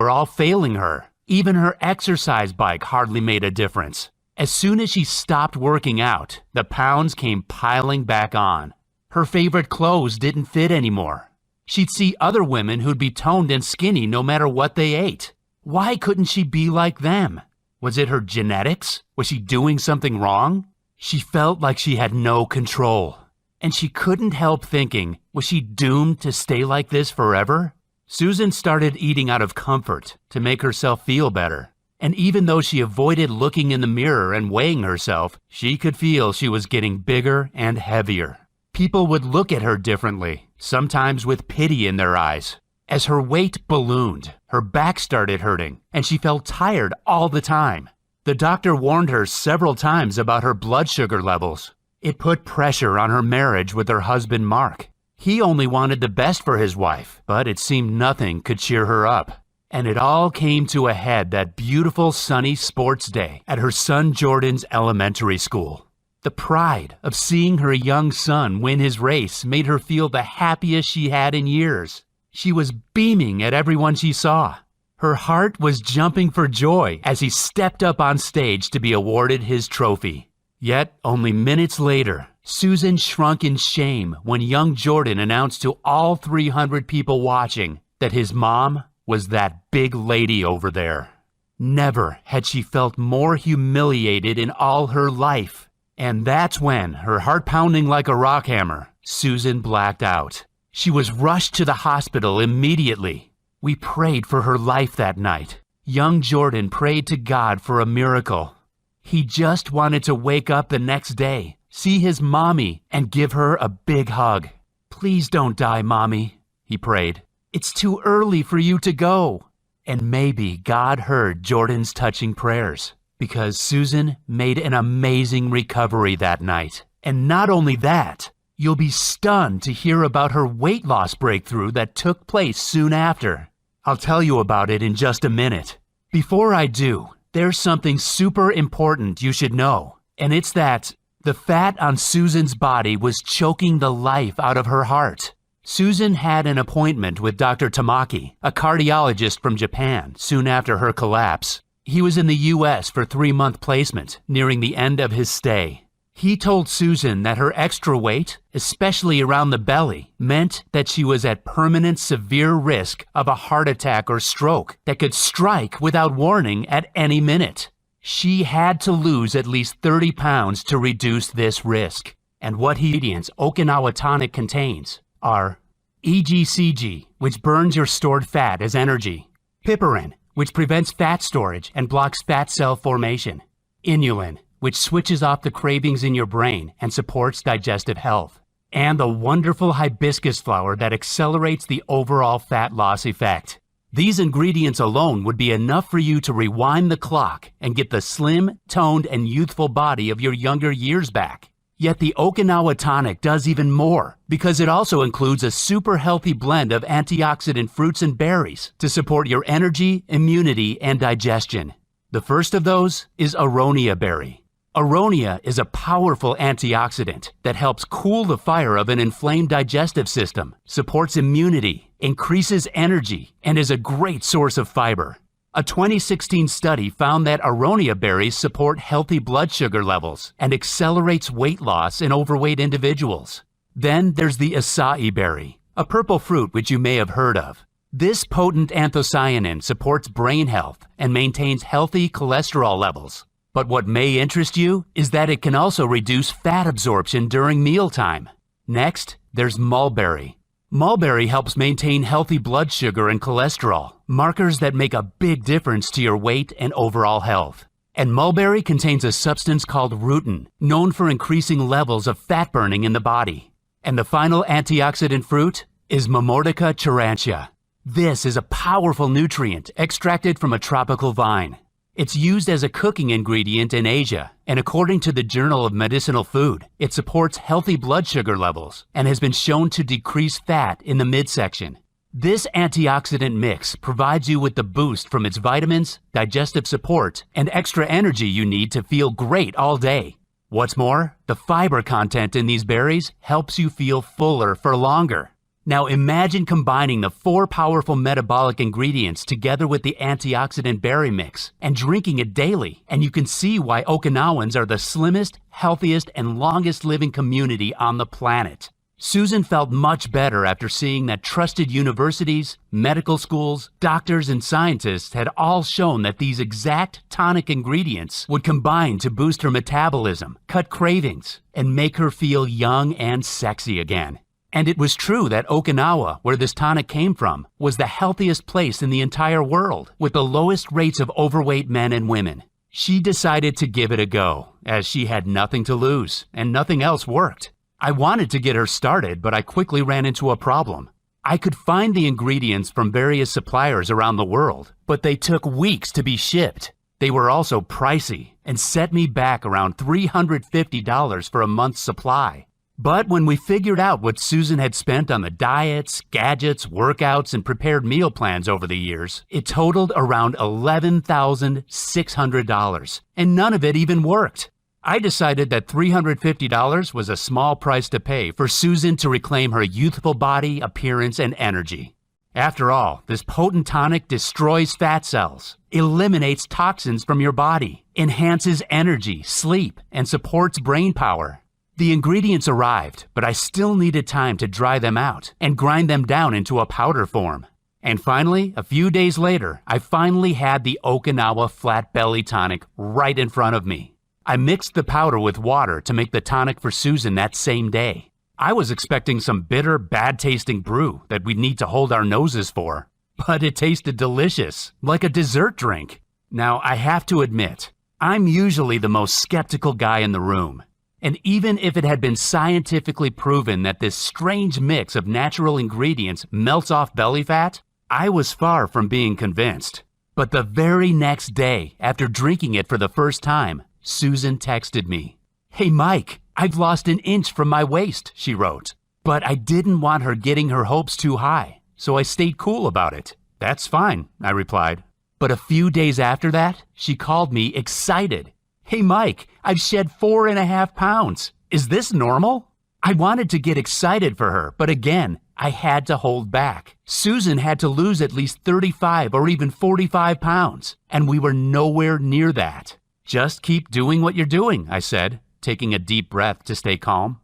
were all failing her. Even her exercise bike hardly made a difference. As soon as she stopped working out, the pounds came piling back on. Her favorite clothes didn't fit anymore. She'd see other women who'd be toned and skinny no matter what they ate. Why couldn't she be like them? Was it her genetics? Was she doing something wrong? She felt like she had no control. And she couldn't help thinking, was she doomed to stay like this forever? Susan started eating out of comfort to make herself feel better. And even though she avoided looking in the mirror and weighing herself, she could feel she was getting bigger and heavier. People would look at her differently, sometimes with pity in their eyes. As her weight ballooned, her back started hurting, and she felt tired all the time. The doctor warned her several times about her blood sugar levels. It put pressure on her marriage with her husband, Mark. He only wanted the best for his wife, but it seemed nothing could cheer her up. And it all came to a head that beautiful sunny sports day at her son Jordan's elementary school. The pride of seeing her young son win his race made her feel the happiest she had in years. She was beaming at everyone she saw. Her heart was jumping for joy as he stepped up on stage to be awarded his trophy. Yet, only minutes later, Susan shrunk in shame when young Jordan announced to all 300 people watching that his mom was that big lady over there. Never had she felt more humiliated in all her life. And that's when, her heart pounding like a rock hammer, Susan blacked out. She was rushed to the hospital immediately. We prayed for her life that night. Young Jordan prayed to God for a miracle. He just wanted to wake up the next day, see his mommy, and give her a big hug. "Please don't die, Mommy," he prayed. "It's too early for you to go." And maybe God heard Jordan's touching prayers, because Susan made an amazing recovery that night. And not only that, you'll be stunned to hear about her weight loss breakthrough that took place soon after. I'll tell you about it in just a minute. Before I do, there's something super important you should know, and it's that the fat on Susan's body was choking the life out of her heart. Susan had an appointment with Dr. Tamaki, a cardiologist from Japan, soon after her collapse. He was in the U.S. for 3-month placement, nearing the end of his stay. He told Susan that her extra weight, especially around the belly, meant that she was at permanent severe risk of a heart attack or stroke that could strike without warning at any minute. She had to lose at least 30 pounds to reduce this risk. And what ingredients Okinawa Tonic contains are EGCG, which burns your stored fat as energy, piperin, which prevents fat storage and blocks fat cell formation, inulin, which switches off the cravings in your brain and supports digestive health, and the wonderful hibiscus flower that accelerates the overall fat loss effect. These ingredients alone would be enough for you to rewind the clock and get the slim, toned, and youthful body of your younger years back. Yet the Okinawa Tonic does even more, because it also includes a super healthy blend of antioxidant fruits and berries to support your energy, immunity, and digestion. The first of those is aronia berry. Aronia is a powerful antioxidant that helps cool the fire of an inflamed digestive system, supports immunity, increases energy, and is a great source of fiber. A 2016 study found that aronia berries support healthy blood sugar levels and accelerates weight loss in overweight individuals. Then there's the acai berry, a purple fruit which you may have heard of. This potent anthocyanin supports brain health and maintains healthy cholesterol levels. But what may interest you is that it can also reduce fat absorption during mealtime. Next, there's mulberry. Mulberry helps maintain healthy blood sugar and cholesterol, markers that make a big difference to your weight and overall health. And mulberry contains a substance called rutin, known for increasing levels of fat burning in the body. And the final antioxidant fruit is Momordica charantia. This is a powerful nutrient extracted from a tropical vine. It's used as a cooking ingredient in Asia, and according to the Journal of Medicinal Food, it supports healthy blood sugar levels and has been shown to decrease fat in the midsection. This antioxidant mix provides you with the boost from its vitamins, digestive support, and extra energy you need to feel great all day. What's more, the fiber content in these berries helps you feel fuller for longer. Now imagine combining the 4 powerful metabolic ingredients together with the antioxidant berry mix and drinking it daily, and you can see why Okinawans are the slimmest, healthiest, and longest living community on the planet. Susan felt much better after seeing that trusted universities, medical schools, doctors, and scientists had all shown that these exact tonic ingredients would combine to boost her metabolism, cut cravings, and make her feel young and sexy again. And it was true that Okinawa, where this tonic came from, was the healthiest place in the entire world, with the lowest rates of overweight men and women. She decided to give it a go, as she had nothing to lose, and nothing else worked. I wanted to get her started, but I quickly ran into a problem. I could find the ingredients from various suppliers around the world, but they took weeks to be shipped. They were also pricey and set me back around $350 for a month's supply. But when we figured out what Susan had spent on the diets, gadgets, workouts, and prepared meal plans over the years, it totaled around $11,600, and none of it even worked. I decided that $350 was a small price to pay for Susan to reclaim her youthful body, appearance, and energy. After all, this potent tonic destroys fat cells, eliminates toxins from your body, enhances energy, sleep, and supports brain power. The ingredients arrived, but I still needed time to dry them out and grind them down into a powder form. And finally, a few days later, I finally had the Okinawa Flat Belly Tonic right in front of me. I mixed the powder with water to make the tonic for Susan that same day. I was expecting some bitter, bad-tasting brew that we'd need to hold our noses for, but it tasted delicious, like a dessert drink. Now, I have to admit, I'm usually the most skeptical guy in the room. And even if it had been scientifically proven that this strange mix of natural ingredients melts off belly fat, I was far from being convinced. But the very next day, after drinking it for the first time, Susan texted me. "Hey Mike, I've lost an inch from my waist," she wrote. But I didn't want her getting her hopes too high, so I stayed cool about it. "That's fine," I replied. But a few days after that, she called me excited. "Hey Mike, I've shed 4.5 pounds. Is this normal?" I wanted to get excited for her, but again, I had to hold back. Susan had to lose at least 35 or even 45 pounds, and we were nowhere near that. "Just keep doing what you're doing," I said, taking a deep breath to stay calm.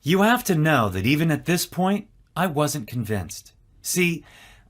You have to know that even at this point, I wasn't convinced. See,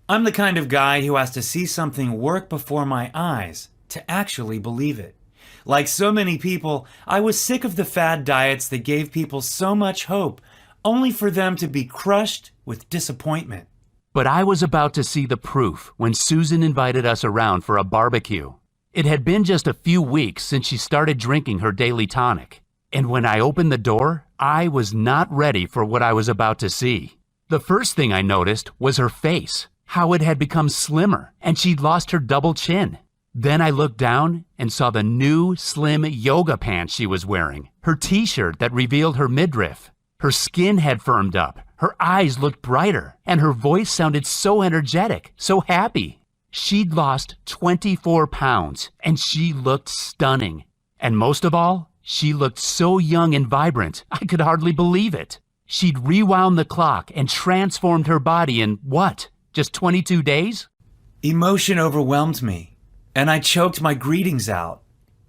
I'm the kind of guy who has to see something work before my eyes to actually believe it. Like so many people, I was sick of the fad diets that gave people so much hope, only for them to be crushed with disappointment. But I was about to see the proof when Susan invited us around for a barbecue. It had been just a few weeks since she started drinking her daily tonic, and when I opened the door, I was not ready for what I was about to see. The first thing I noticed was her face, how it had become slimmer, and she'd lost her double chin. Then I looked down and saw the new, slim yoga pants she was wearing, her t-shirt that revealed her midriff. Her skin had firmed up, her eyes looked brighter, and her voice sounded so energetic, so happy. She'd lost 24 pounds, and she looked stunning. And most of all, she looked so young and vibrant, I could hardly believe it. She'd rewound the clock and transformed her body in, what, just 22 days? Emotion overwhelmed me, and I choked my greetings out,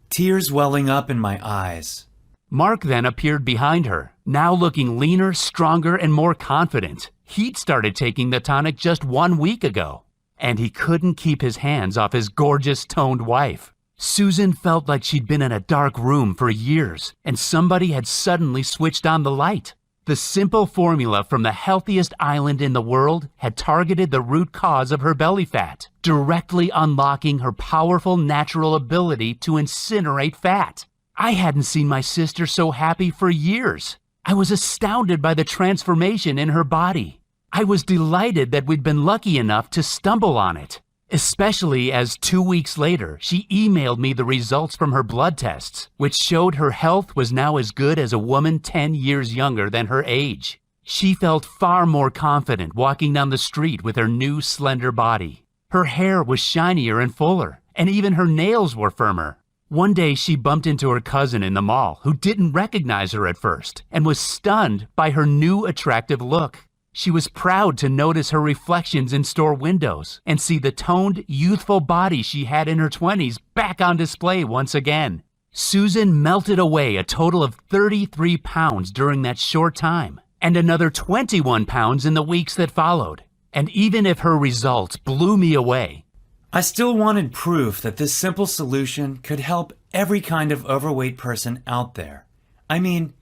tears welling up in my eyes. Mark then appeared behind her, now looking leaner, stronger, and more confident. He'd started taking the tonic just 1 week ago. And he couldn't keep his hands off his gorgeous, toned wife. Susan felt like she'd been in a dark room for years, and somebody had suddenly switched on the light. The simple formula from the healthiest island in the world had targeted the root cause of her belly fat, directly unlocking her powerful natural ability to incinerate fat. I hadn't seen my sister so happy for years. I was astounded by the transformation in her body. I was delighted that we'd been lucky enough to stumble on it, especially as 2 weeks later, she emailed me the results from her blood tests, which showed her health was now as good as a woman 10 years younger than her age. She felt far more confident walking down the street with her new slender body. Her hair was shinier and fuller, and even her nails were firmer. One day she bumped into her cousin in the mall who didn't recognize her at first and was stunned by her new attractive look. She was proud to notice her reflections in store windows and see the toned, youthful body she had in her 20s back on display once again. Susan melted away a total of 33 pounds during that short time, and another 21 pounds in the weeks that followed. And even if her results blew me away, I still wanted proof that this simple solution could help every kind of overweight person out there. I mean,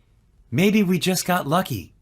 maybe we just got lucky.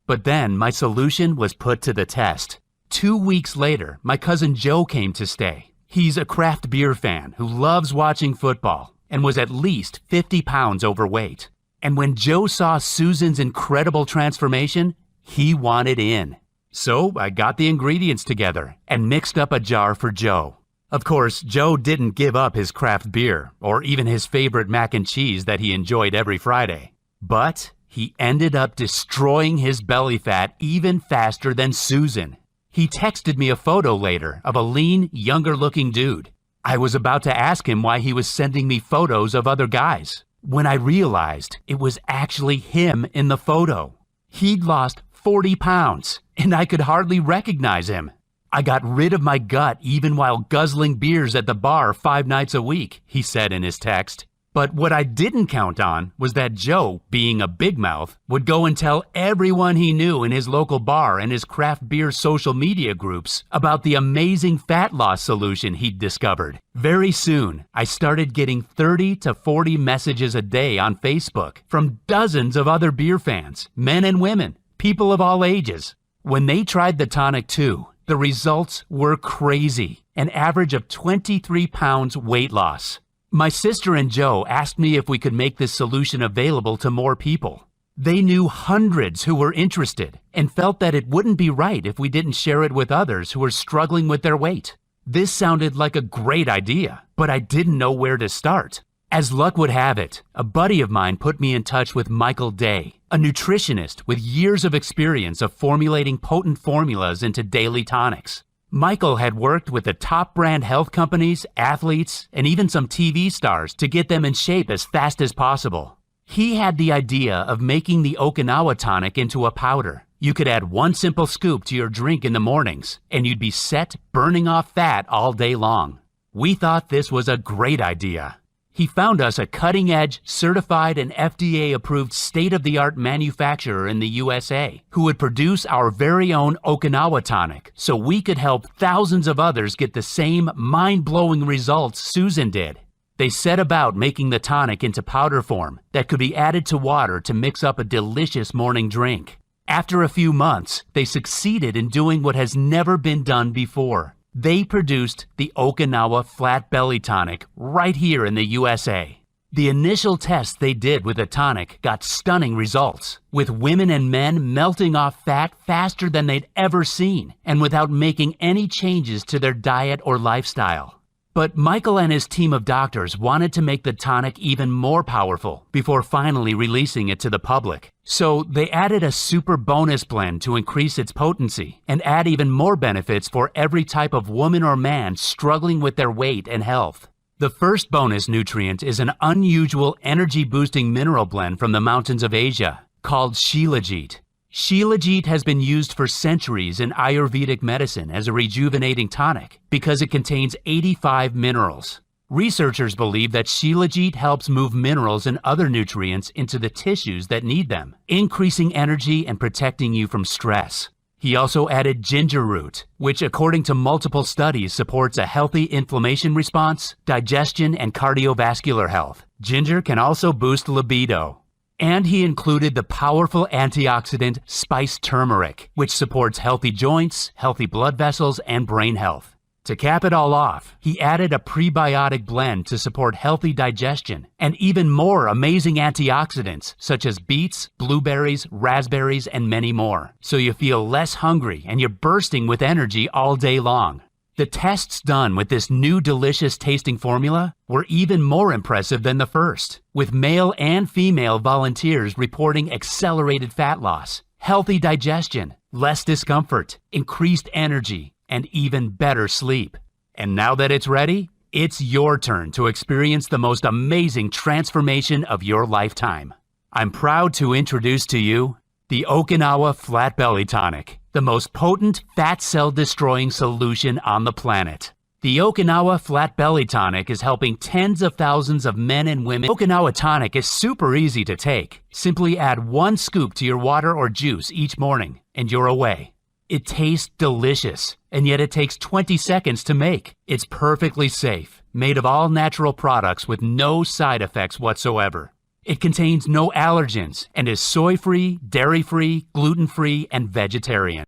But then my solution was put to the test. 2 weeks later, my cousin Joe came to stay. He's a craft beer fan who loves watching football and was at least 50 pounds overweight. And when Joe saw Susan's incredible transformation, he wanted in. So I got the ingredients together and mixed up a jar for Joe. Of course, Joe didn't give up his craft beer or even his favorite mac and cheese that he enjoyed every Friday. But he ended up destroying his belly fat even faster than Susan. He texted me a photo later of a lean, younger-looking dude. I was about to ask him why he was sending me photos of other guys, when I realized it was actually him in the photo. He'd lost 40 pounds, and I could hardly recognize him. I got rid of my gut even while guzzling beers at the bar 5 nights a week, he said in his text. But what I didn't count on was that Joe, being a big mouth, would go and tell everyone he knew in his local bar and his craft beer social media groups about the amazing fat loss solution he'd discovered. Very soon, I started getting 30 to 40 messages a day on Facebook from dozens of other beer fans, men and women, people of all ages. When they tried the tonic too, the results were crazy, an average of 23 pounds weight loss. My sister and Joe asked me if we could make this solution available to more people. They knew hundreds who were interested and felt that it wouldn't be right if we didn't share it with others who were struggling with their weight. This sounded like a great idea, but I didn't know where to start. As luck would have it, a buddy of mine put me in touch with Michael Day, a nutritionist with years of experience of formulating potent formulas into daily tonics. Michael had worked with the top brand health companies, athletes, and even some TV stars to get them in shape as fast as possible. He had the idea of making the Okinawa tonic into a powder. You could add 1 simple scoop to your drink in the mornings, and you'd be set burning off fat all day long. We thought this was a great idea. He found us a cutting-edge, certified and FDA-approved state-of-the-art manufacturer in the USA who would produce our very own Okinawa tonic so we could help thousands of others get the same mind-blowing results Susan did. They set about making the tonic into powder form that could be added to water to mix up a delicious morning drink. After a few months, they succeeded in doing what has never been done before. They produced the Okinawa Flat Belly Tonic right here in the USA. The initial tests they did with the tonic got stunning results, with women and men melting off fat faster than they'd ever seen, and without making any changes to their diet or lifestyle. But Michael and his team of doctors wanted to make the tonic even more powerful before finally releasing it to the public. So they added a super bonus blend to increase its potency and add even more benefits for every type of woman or man struggling with their weight and health. The first bonus nutrient is an unusual energy-boosting mineral blend from the mountains of Asia called Shilajit. Shilajit has been used for centuries in Ayurvedic medicine as a rejuvenating tonic because it contains 85 minerals. Researchers believe that Shilajit helps move minerals and other nutrients into the tissues that need them, increasing energy and protecting you from stress. He also added ginger root, which according to multiple studies supports a healthy inflammation response, digestion, and cardiovascular health. Ginger can also boost libido. And he included the powerful antioxidant spiced turmeric, which supports healthy joints, healthy blood vessels, and brain health. To cap it all off, he added a prebiotic blend to support healthy digestion and even more amazing antioxidants such as beets, blueberries, raspberries, and many more, so you feel less hungry and you're bursting with energy all day long. The tests done with this new delicious tasting formula were even more impressive than the first, with male and female volunteers reporting accelerated fat loss, healthy digestion, less discomfort, increased energy, and even better sleep. And now that it's ready, it's your turn to experience the most amazing transformation of your lifetime. I'm proud to introduce to you the Okinawa Flat Belly Tonic. the most potent fat cell destroying solution on the planet. The Okinawa Flat Belly Tonic is helping tens of thousands of men and women. Okinawa Tonic is super easy to take. Simply add 1 scoop to your water or juice each morning, and you're away. It tastes delicious, and yet it takes 20 seconds to make. It's perfectly safe, made of all natural products with no side effects whatsoever. It contains no allergens and is soy-free, dairy-free, gluten-free, and vegetarian.